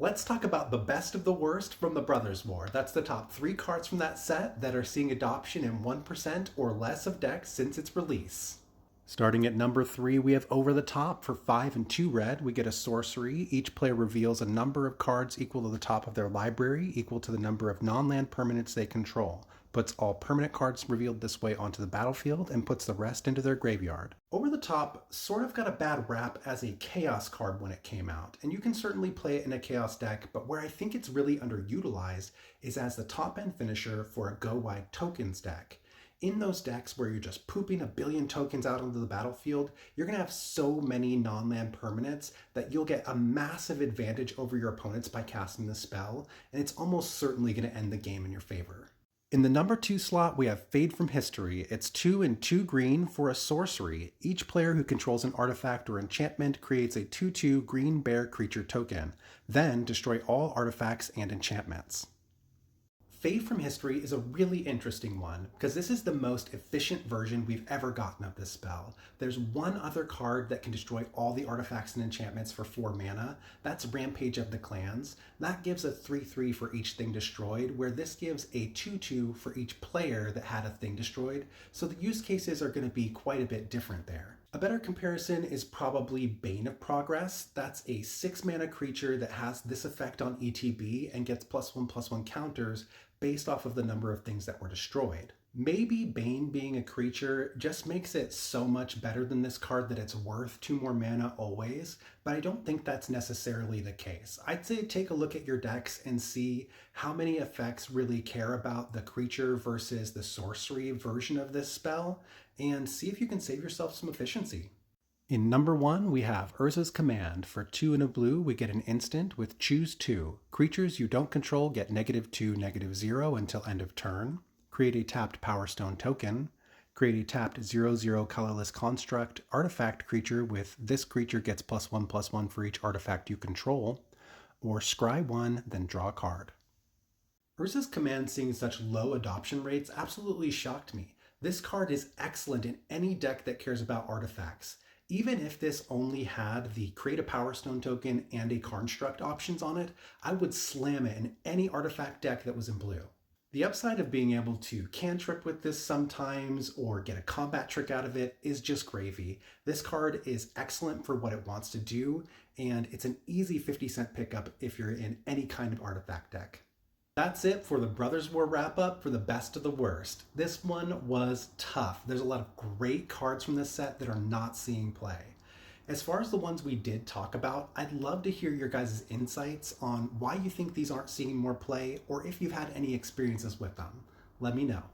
Let's talk about the best of the worst from the Brothers War. That's the top 3 cards from that set that are seeing adoption in 1% or less of decks since its release. Starting at number 3, we have Over the Top. For 5 and 2 red, we get a sorcery. Each player reveals a number of cards equal to the top of their library, equal to the number of non-land permanents they control. Puts all permanent cards revealed this way onto the battlefield and puts the rest into their graveyard. Over the Top sort of got a bad rap as a Chaos card when it came out, and you can certainly play it in a Chaos deck, but where I think it's really underutilized is as the top-end finisher for a go-wide tokens deck. In those decks where you're just pooping a billion tokens out onto the battlefield, you're going to have so many non-land permanents that you'll get a massive advantage over your opponents by casting the spell, and it's almost certainly going to end the game in your favor. In the number 2 slot, we have Fade from History. It's 2 and 2 green for a sorcery. Each player who controls an artifact or enchantment creates a 2/2 green bear creature token. Then destroy all artifacts and enchantments. Fade from History is a really interesting one because this is the most efficient version we've ever gotten of this spell. There's one other card that can destroy all the artifacts and enchantments for 4 mana. That's Rampage of the Clans. That gives a 3/3 for each thing destroyed, where this gives a 2/2 for each player that had a thing destroyed. So the use cases are going to be quite a bit different there. A better comparison is probably Bane of Progress. That's a 6 mana creature that has this effect on ETB and gets +1/+1 counters based off of the number of things that were destroyed. Maybe Bane being a creature just makes it so much better than this card that it's worth 2 more mana always, but I don't think that's necessarily the case. I'd say take a look at your decks and see how many effects really care about the creature versus the sorcery version of this spell, and see if you can save yourself some efficiency. In number 1, we have Urzas Command. For 2 and a blue, we get an instant with Choose 2. Creatures you don't control get -2, -0 until end of turn. Create a tapped Power Stone token. Create a tapped 0/0 colorless construct artifact creature with this creature gets +1/+1 for each artifact you control. Or scry 1, then draw a card. Urzas Command seeing such low adoption rates absolutely shocked me. This card is excellent in any deck that cares about artifacts. Even if this only had the Create a Power Stone token and a Construct options on it, I would slam it in any artifact deck that was in blue. The upside of being able to cantrip with this sometimes or get a combat trick out of it is just gravy. This card is excellent for what it wants to do, and it's an easy 50-cent pickup if you're in any kind of artifact deck. That's it for the Brothers War wrap-up for the best of the worst. This one was tough. There's a lot of great cards from this set that are not seeing play. As far as the ones we did talk about, I'd love to hear your guys' insights on why you think these aren't seeing more play, or if you've had any experiences with them. Let me know.